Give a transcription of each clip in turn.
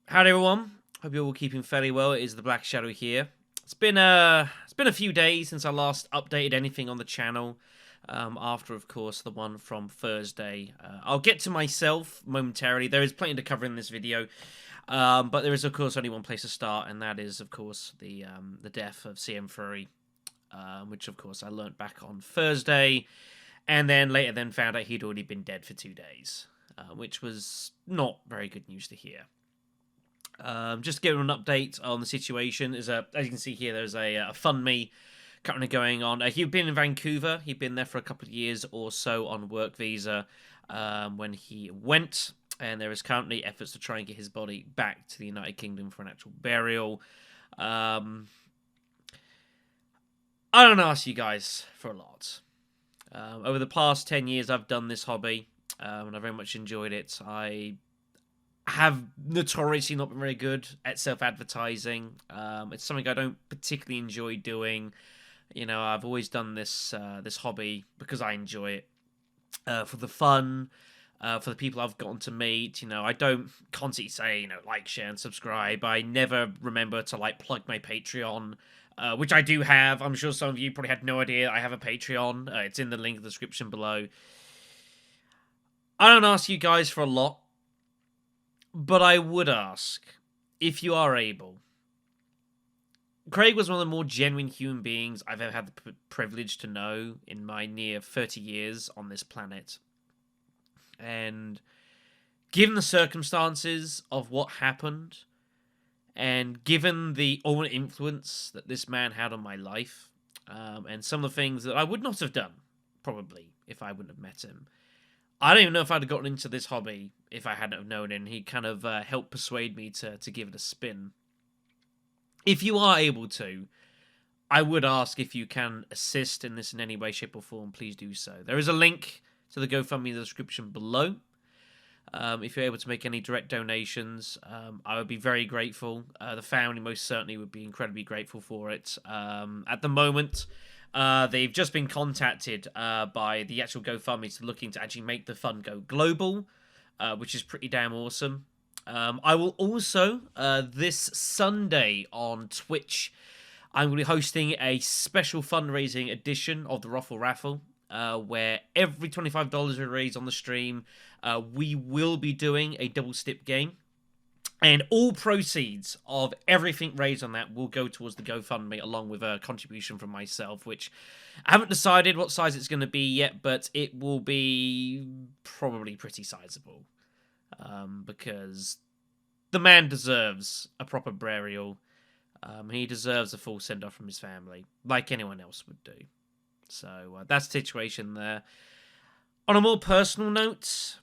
Howdy everyone. Hope you're all keeping fairly well. It is the Black Shadow here. It's been a few days since I last updated anything on the channel. After, of course, the one from Thursday. I'll get to myself momentarily. There is plenty to cover in this video, but there is, of course, only one place to start, and that is, of course, the death of CMFrewey, which, of course, I learnt back on Thursday, and then later found out he'd already been dead for 2 days, which was not very good news to hear. Just giving an update on the situation. As you can see here, there's a FundMe currently going on. He'd been in Vancouver. He'd been there for a couple of years or so on work visa when he went. And there is currently efforts to try and get his body back to the United Kingdom for an actual burial. I don't ask you guys for a lot. Over the past 10 years, I've done this hobby, and I very much enjoyed it. I have notoriously not been very good at self-advertising. It's something I don't particularly enjoy doing. You know, I've always done this hobby because I enjoy it, for the fun, for the people I've gotten to meet. You know, I don't constantly say, like, share, and subscribe. I never remember to, plug my Patreon, which I do have. I'm sure some of you probably had no idea I have a Patreon. It's in the link in the description below. I don't ask you guys for a lot, but I would ask, if you are able. Craig was one of the more genuine human beings I've ever had the privilege to know in my near 30 years on this planet. And given the circumstances of what happened, and given the ultimate influence that this man had on my life, and some of the things that I would not have done, probably, if I wouldn't have met him, I don't even know if I'd have gotten into this hobby if I hadn't have known him. He kind of helped persuade me to give it a spin. If you are able to, I would ask if you can assist in this in any way, shape, or form. Please do so. There is a link to the GoFundMe in the description below. If you're able to make any direct donations, I would be very grateful. The family most certainly would be incredibly grateful for it. At the moment, they've just been contacted by the actual GoFundMe to looking to actually make the fund go global, which is pretty damn awesome. I will also, this Sunday on Twitch, I'm going to be hosting a special fundraising edition of the Raffle, where every $25 we raise on the stream, we will be doing a double stip game. And all proceeds of everything raised on that will go towards the GoFundMe, along with a contribution from myself, which I haven't decided what size it's going to be yet, but it will be probably pretty sizable. Because the man deserves a proper burial. He deserves a full send-off from his family, like anyone else would do. So that's the situation there. On a more personal note,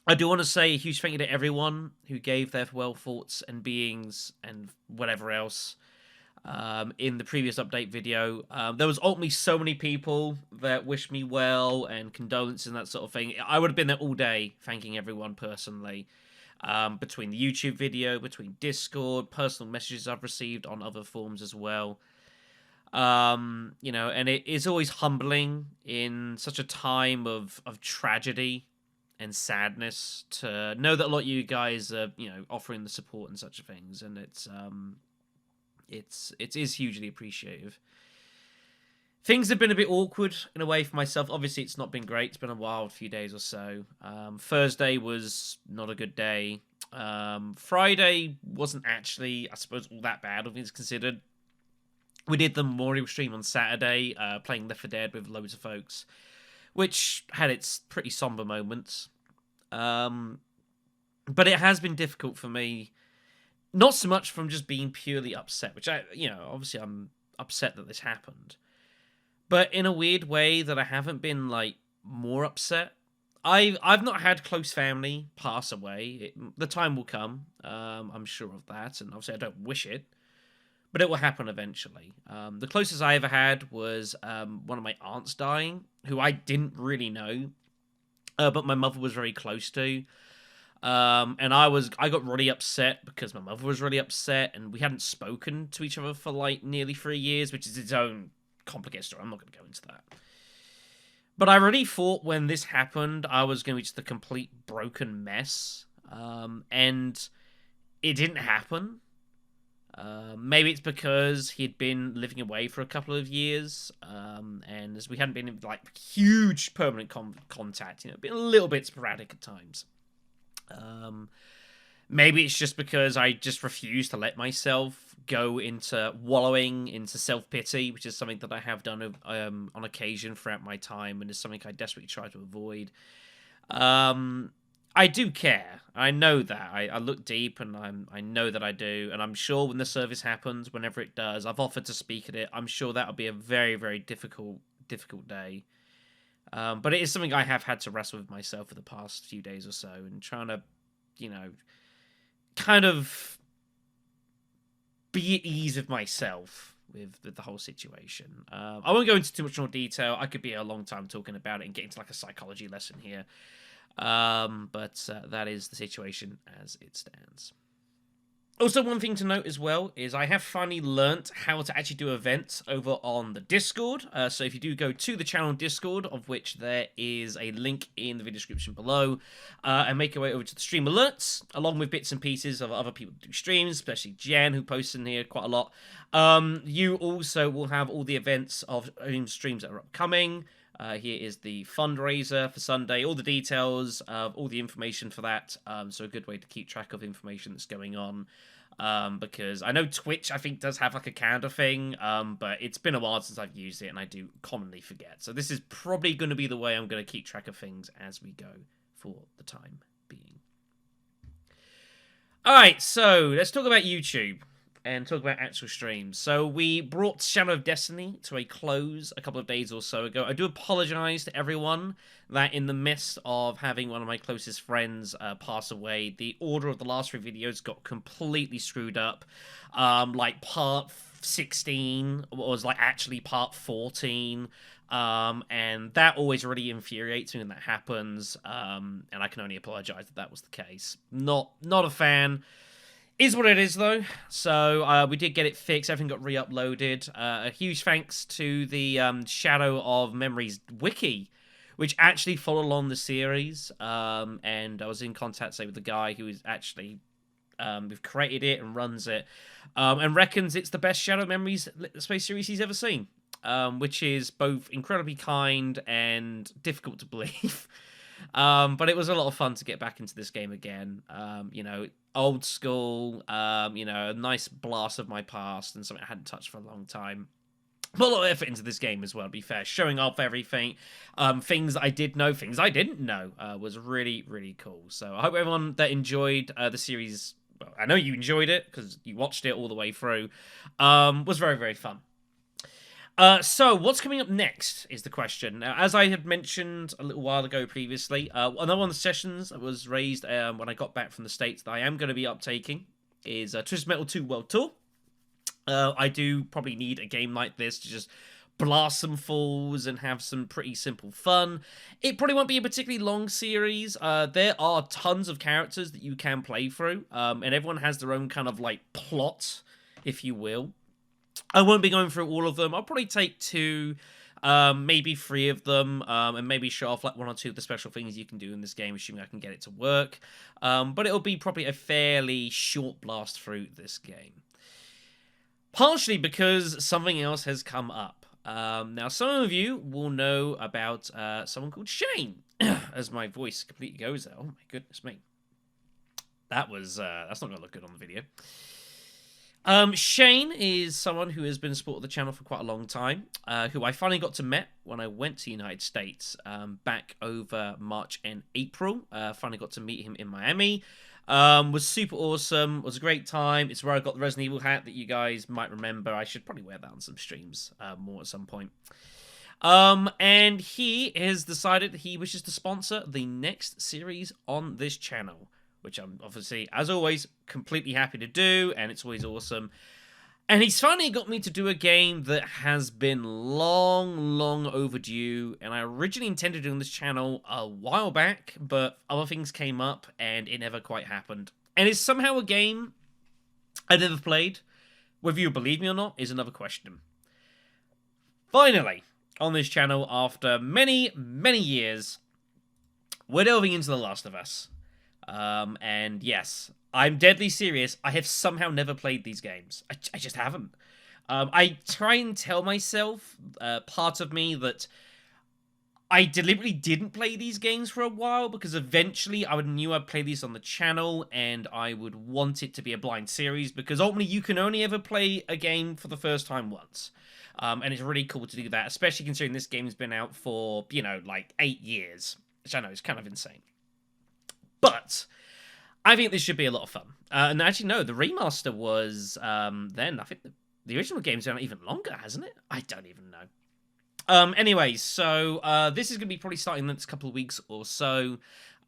I do want to say a huge thank you to everyone who gave their well thoughts and beings and whatever else in the previous update video. There was ultimately so many people that wished me well and condolences and that sort of thing. I would have been there all day thanking everyone personally. Between the YouTube video, between Discord, personal messages I've received on other forums as well. And it is always humbling in such a time of tragedy and sadness to know that a lot of you guys are, offering the support and such things, and it is hugely appreciative. Things have been a bit awkward in a way for myself. Obviously, it's not been great. It's been a wild few days or so. Thursday was not a good day. Friday wasn't actually, I suppose, all that bad, all things considered. We did the memorial stream on Saturday, playing Left 4 Dead with loads of folks, which had its pretty somber moments. But it has been difficult for me, not so much from just being purely upset, which obviously I'm upset that this happened, but in a weird way that I haven't been, more upset. I've not had close family pass away. The time will come, I'm sure of that, and obviously I don't wish it, but it will happen eventually. The closest I ever had was one of my aunts dying, who I didn't really know, but my mother was very close to. And I got really upset because my mother was really upset, and we hadn't spoken to each other for nearly 3 years, which is its own complicated story. I'm not going to go into that. But I really thought when this happened, I was going to be just a complete broken mess. And it didn't happen. Maybe it's because he'd been living away for a couple of years, and as we hadn't been in like huge permanent contact, been a little bit sporadic at times. Maybe it's just because I just refuse to let myself go into wallowing into self-pity, which is something that I have done on occasion throughout my time, and is something I desperately try to avoid. I do care. I know that. I look deep, and I know that I do, and I'm sure when the service happens, whenever it does, I've offered to speak at it. I'm sure that'll be a very, very difficult day. But it is something I have had to wrestle with myself for the past few days or so, and trying to, kind of be at ease with myself with the whole situation. I won't go into too much more detail. I could be a long time talking about it and get into like a psychology lesson here. But that is the situation as it stands. Also, one thing to note as well is I have finally learnt how to actually do events over on the Discord. So if you do go to the channel Discord, of which there is a link in the video description below, and make your way over to the stream alerts, along with bits and pieces of other people who do streams, especially Jen, who posts in here quite a lot. You also will have all the events of streams that are upcoming. Here is the fundraiser for Sunday, all the details, all the information for that. So a good way to keep track of information that's going on. Because I know Twitch, I think, does have like a calendar thing, but it's been a while since I've used it, and I do commonly forget. So this is probably going to be the way I'm going to keep track of things as we go for the time being. Alright, so let's talk about YouTube. And talk about actual streams. So we brought Shadow of Destiny to a close a couple of days or so ago. I do apologize to everyone that in the midst of having one of my closest friends pass away, the order of the last 3 videos got completely screwed up. Like part 16 was like actually part 14. And that always really infuriates me when that happens. And I can only apologize that was the case. Not a fan. Is what it is, though. So we did get it fixed. Everything got re-uploaded. A huge thanks to the Shadow of Memories wiki, which actually followed along the series. And I was in contact, say, with the guy who is actually we've created it and runs it, and reckons it's the best Shadow of Memories space series he's ever seen, which is both incredibly kind and difficult to believe. But it was a lot of fun to get back into this game again. Old school, a nice blast of my past and something I hadn't touched for a long time. Put a lot of effort into this game as well, to be fair. Showing off everything, things I did know, things I didn't know, was really, really cool. So I hope everyone that enjoyed the series, well, I know you enjoyed it because you watched it all the way through, was very, very fun. So, what's coming up next is the question. Now, as I had mentioned a little while ago previously, another one of the sessions that was raised when I got back from the States that I am going to be uptaking is Twisted Metal 2 World Tour. I do probably need a game like this to just blast some falls and have some pretty simple fun. It probably won't be a particularly long series. There are tons of characters that you can play through, and everyone has their own kind of like plot, if you will. I won't be going through all of them. I'll probably take 2, maybe 3 of them, and maybe show off like 1 or 2 of the special things you can do in this game, assuming I can get it to work. But it'll be probably a fairly short blast through this game. Partially because something else has come up. Now, some of you will know about someone called Shane, as my voice completely goes there. Oh my goodness me. That's not going to look good on the video. Shane is someone who has been a supporter of the channel for quite a long time, who I finally got to meet when I went to the United States back over March and April. Finally got to meet him in Miami. Was super awesome. Was a great time. It's where I got the Resident Evil hat that you guys might remember. I should probably wear that on some streams more at some point. And he has decided he wishes to sponsor the next series on this channel, which I'm obviously, as always, completely happy to do, and it's always awesome. And he's finally got me to do a game that has been long overdue, and I originally intended doing this channel a while back, but other things came up, and it never quite happened. And it's somehow a game I never played. Whether you believe me or not is another question. Finally, on this channel, after many years, we're delving into The Last of Us. And yes, I'm deadly serious. I have somehow never played these games. I just haven't. I try and tell myself, part of me, that I deliberately didn't play these games for a while because eventually I knew I'd play these on the channel and I would want it to be a blind series because ultimately you can only ever play a game for the first time once. And it's really cool to do that, especially considering this game's been out for, like 8 years, which I know is kind of insane. But I think this should be a lot of fun. And actually, no, the remaster was then, I think the original game's been out even longer, hasn't it? I don't even know. Anyway, so this is going to be probably starting in the next couple of weeks or so.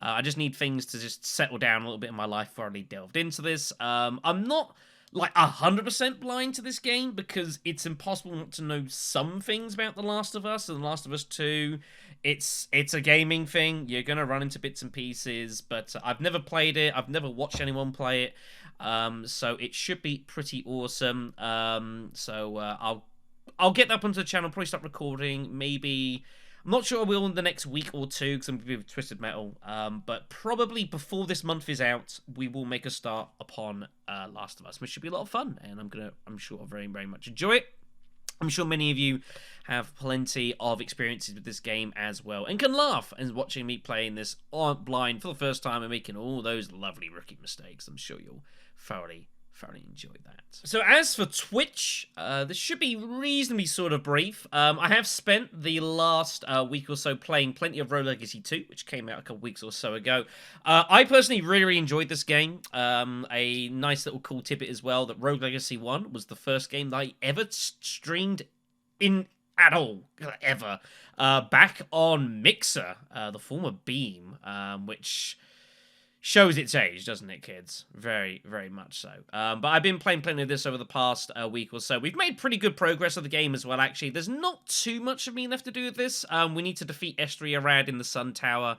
I just need things to just settle down a little bit in my life before I delved into this. I'm not like 100% blind to this game because it's impossible not to know some things about The Last of Us and The Last of Us 2. It's a gaming thing. You're going to run into bits and pieces, but I've never played it. I've never watched anyone play it. So it should be pretty awesome. I'll get that up onto the channel, probably start recording, maybe... I'm not sure I will in the next week or two, because I'm going to be with Twisted Metal, but probably before this month is out, we will make a start upon Last of Us, which should be a lot of fun, and I'm sure I'll very, very much enjoy it. I'm sure many of you have plenty of experiences with this game as well, and can laugh and watching me playing this blind for the first time and making all those lovely rookie mistakes. I'm sure you'll thoroughly enjoy that. So as for Twitch, this should be reasonably sort of brief. I have spent the last week or so playing plenty of Rogue Legacy 2, which came out a couple weeks or so ago. I personally really enjoyed this game. A nice little cool tidbit as well, that Rogue Legacy 1 was the first game that I ever streamed in at all, ever. Back on Mixer, the former Beam, which... shows its age, doesn't it, kids? Very, very much so. But I've been playing plenty of this over the past week or so. We've made pretty good progress of the game as well, actually. There's not too much of me left to do with this. We need to defeat Estria Arad in the Sun Tower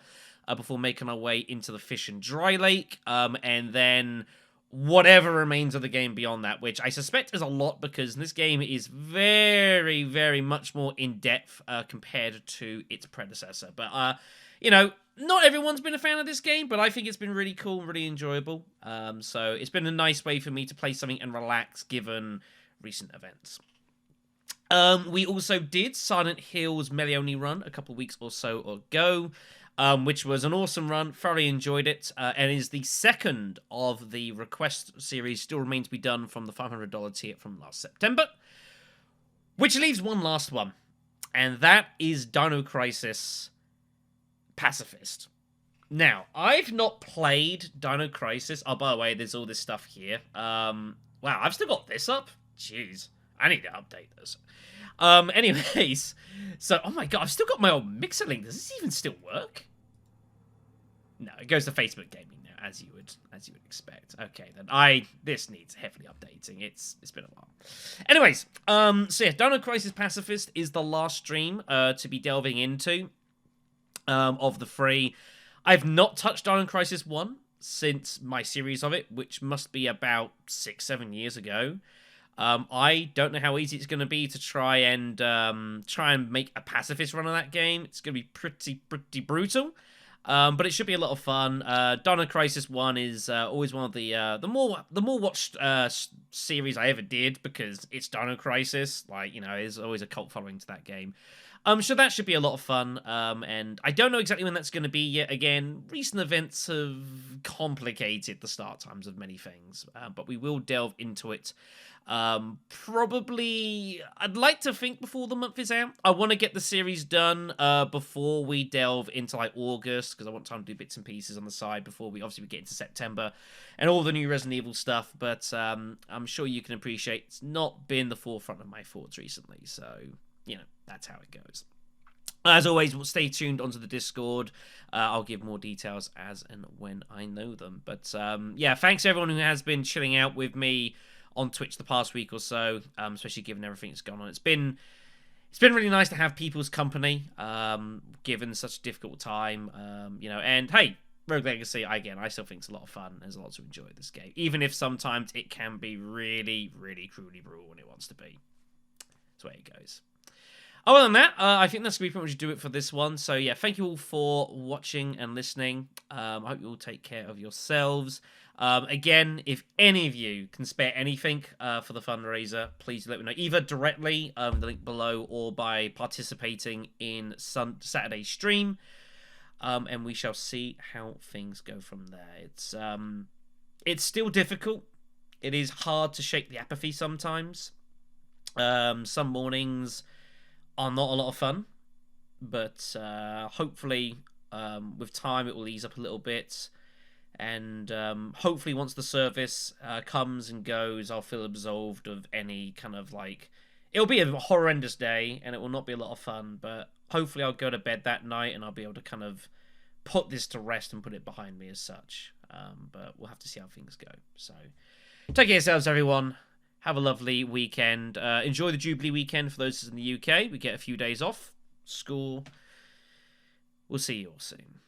before making our way into the Fish and Dry Lake. And then whatever remains of the game beyond that, which I suspect is a lot because this game is very, very much more in-depth compared to its predecessor. But, not everyone's been a fan of this game, but I think it's been really cool and really enjoyable. So it's been a nice way for me to play something and relax given recent events. We also did Silent Hill's Melione run a couple of weeks or so ago, which was an awesome run. Thoroughly enjoyed it, and is the second of the request series still remains to be done from the $500 tier from last September, which leaves one last one, and that is Dino Crisis Pacifist. Now, I've not played Dino Crisis. Oh, by the way, there's all this stuff here. Wow, I've still got this up? Jeez, I need to update this. Anyways, so, oh my god, I've still got my old Mixer link. Does this even still work? No, it goes to Facebook Gaming now, as you would expect. Okay, then this needs heavily updating. It's been a while. Anyways, so yeah, Dino Crisis Pacifist is the last stream to be delving into. Of the three. I've not touched Dino Crisis 1 since my series of it, which must be about 6-7 years ago. I don't know how easy it's going to be to try and make a pacifist run of that game. It's going to be pretty brutal, but it should be a lot of fun. Dino Crisis 1 is always one of the more watched series I ever did because it's Dino Crisis. There's always a cult following to that game. So that should be a lot of fun, and I don't know exactly when that's going to be yet. Again, recent events have complicated the start times of many things, but we will delve into it. Probably, I'd like to think before the month is out. I want to get the series done before we delve into August, because I want time to do bits and pieces on the side before we get into September and all the new Resident Evil stuff. But I'm sure you can appreciate it's not been the forefront of my thoughts recently, so that's how it goes. As always, we'll stay tuned onto the Discord. I'll give more details as and when I know them. But yeah, thanks to everyone who has been chilling out with me on Twitch the past week or so, especially given everything that's gone on. It's been really nice to have people's company, given such a difficult time. And hey, Rogue Legacy, again, I still think it's a lot of fun. There's a lot to enjoy this game, even if sometimes it can be really, really cruelly brutal when it wants to be. That's the way it goes. Other than that, I think that's going to be pretty much do it for this one. So yeah, thank you all for watching and listening. I hope you all take care of yourselves. Again, if any of you can spare anything for the fundraiser, please let me know. Either directly, the link below, or by participating in Saturday's stream. And we shall see how things go from there. It's still difficult. It is hard to shake the apathy sometimes. Some mornings are not a lot of fun, but hopefully with time it will ease up a little bit, and hopefully once the service comes and goes, I'll feel absolved of any kind of like, it'll be a horrendous day and it will not be a lot of fun, but hopefully I'll go to bed that night and I'll be able to kind of put this to rest and put it behind me as such. But we'll have to see how things go. So take care of yourselves, everyone. Have a lovely weekend. Enjoy the Jubilee weekend for those in the UK. We get a few days off school. We'll see you all soon.